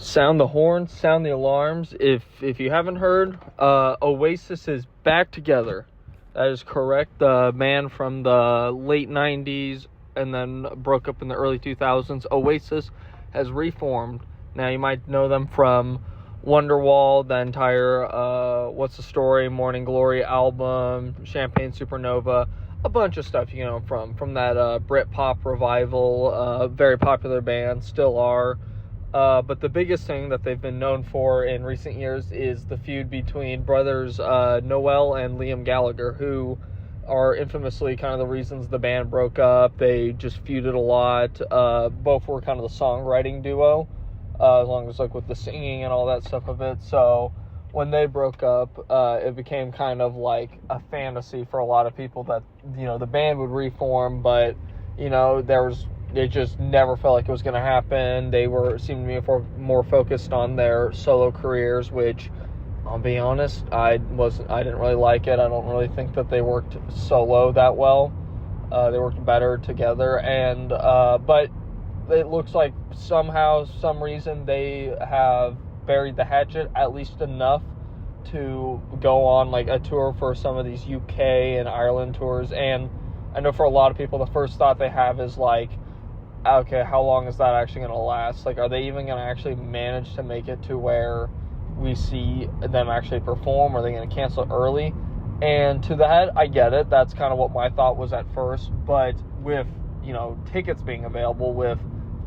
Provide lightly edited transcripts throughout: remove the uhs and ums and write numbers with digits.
Sound the horns, sound the alarms. If you haven't heard, Oasis is back together. That is correct. The band from the late 90s and then broke up in the early 2000s, Oasis, has reformed. Now, you might know them from Wonderwall, the entire What's the Story, Morning Glory album, Champagne Supernova, a bunch of stuff you know from that Britpop revival. Very popular band, still are. But the biggest thing that they've been known for in recent years is the feud between brothers Noel and Liam Gallagher, who are infamously kind of the reasons the band broke up. They just feuded a lot. Both were kind of the songwriting duo, as long as like with the singing and all that stuff of it. So when they broke up, it became kind of like a fantasy for a lot of people that, you know, the band would reform, but, you know, it just never felt like it was going to happen. They seemed to be more focused on their solo careers, which, I'll be honest, I didn't really like it. I don't really think that they worked solo that well. They worked better together, and but it looks like somehow, some reason, they have buried the hatchet at least enough to go on like a tour for some of these UK and Ireland tours. And I know for a lot of people, the first thought they have is like, okay, how long is that actually going to last? Like, are they even going to actually manage to make it to where we see them actually perform? Are they going to cancel early? And to that, I get it. That's kind of what my thought was at first. But with, you know, tickets being available, with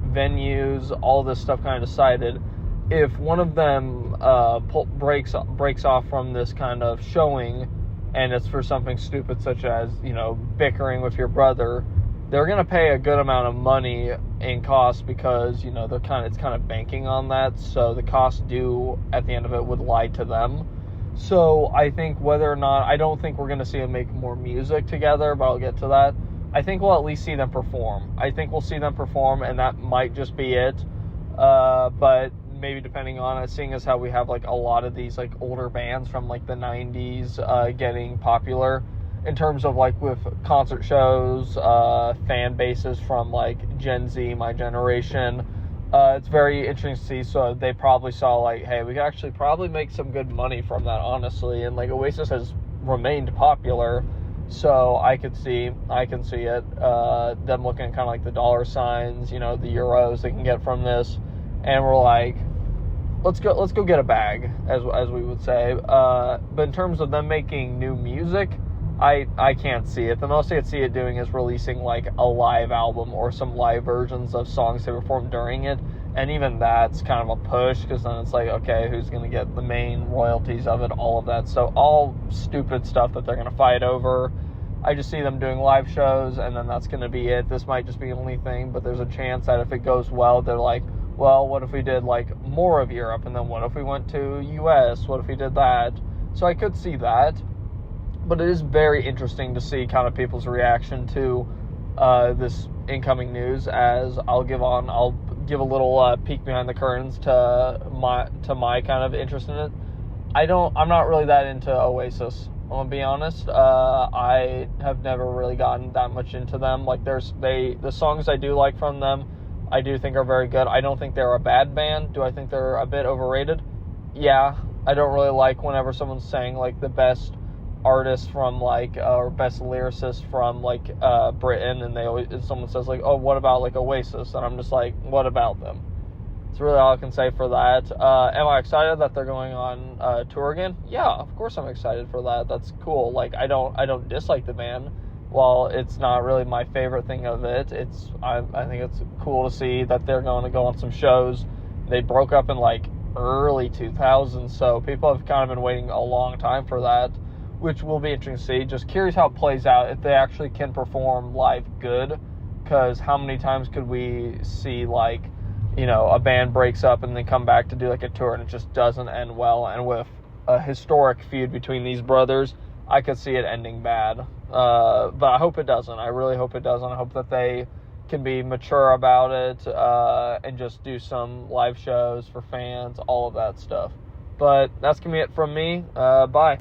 venues, all this stuff kind of decided, if one of them breaks off from this kind of showing, and it's for something stupid such as, you know, bickering with your brother, they're going to pay a good amount of money in cost because, you know, it's kind of banking on that. So the cost due at the end of it would lie to them. So I think I don't think we're going to see them make more music together, but I'll get to that. I think we'll at least see them perform. I think we'll see them perform, and that might just be it. But maybe depending on it, seeing as how we have like a lot of these like older bands from like the 90s getting popular, in terms of like with concert shows, fan bases from like Gen Z, my generation. It's very interesting to see. So they probably saw like, hey, we could actually probably make some good money from that, honestly. And like Oasis has remained popular, so I can see it. Them looking at kind of like the dollar signs, you know, the euros they can get from this, and we're like, let's go get a bag, as we would say. But in terms of them making new music, I can't see it. The most I could see it doing is releasing like a live album or some live versions of songs they performed during it. And even that's kind of a push, because then it's like, okay, who's going to get the main royalties of it, all of that. So all stupid stuff that they're going to fight over. I just see them doing live shows, and then that's going to be it. This might just be the only thing, but there's a chance that if it goes well, they're like, well, what if we did like more of Europe? And then what if we went to US? What if we did that? So I could see that. But it is very interesting to see kind of people's reaction to this incoming news, as I'll give a little peek behind the curtains to my kind of interest in it. I'm not really that into Oasis, I'm gonna be honest. I have never really gotten that much into them. Like the songs I do like from them, I do think are very good. I don't think they're a bad band. Do I think they're a bit overrated? Yeah. I don't really like whenever someone's saying like the best artist from like or best lyricist from like Britain, and someone says like, oh, what about like Oasis? And I'm just like, what about them? It's really all I can say for that. Am I excited that they're going on tour again? Yeah, of course I'm excited for that. That's cool. Like I don't dislike the band. While it's not really my favorite thing of it, I think it's cool to see that they're going to go on some shows. They broke up in like early 2000s, so people have kind of been waiting a long time for that, which will be interesting to see. Just curious how it plays out, if they actually can perform live good, because how many times could we see, like, you know, a band breaks up and then come back to do like a tour and it just doesn't end well? And with a historic feud between these brothers, I could see it ending bad. But I hope it doesn't. I really hope it doesn't. I hope that they can be mature about it and just do some live shows for fans, all of that stuff. But that's going to be it from me. Bye.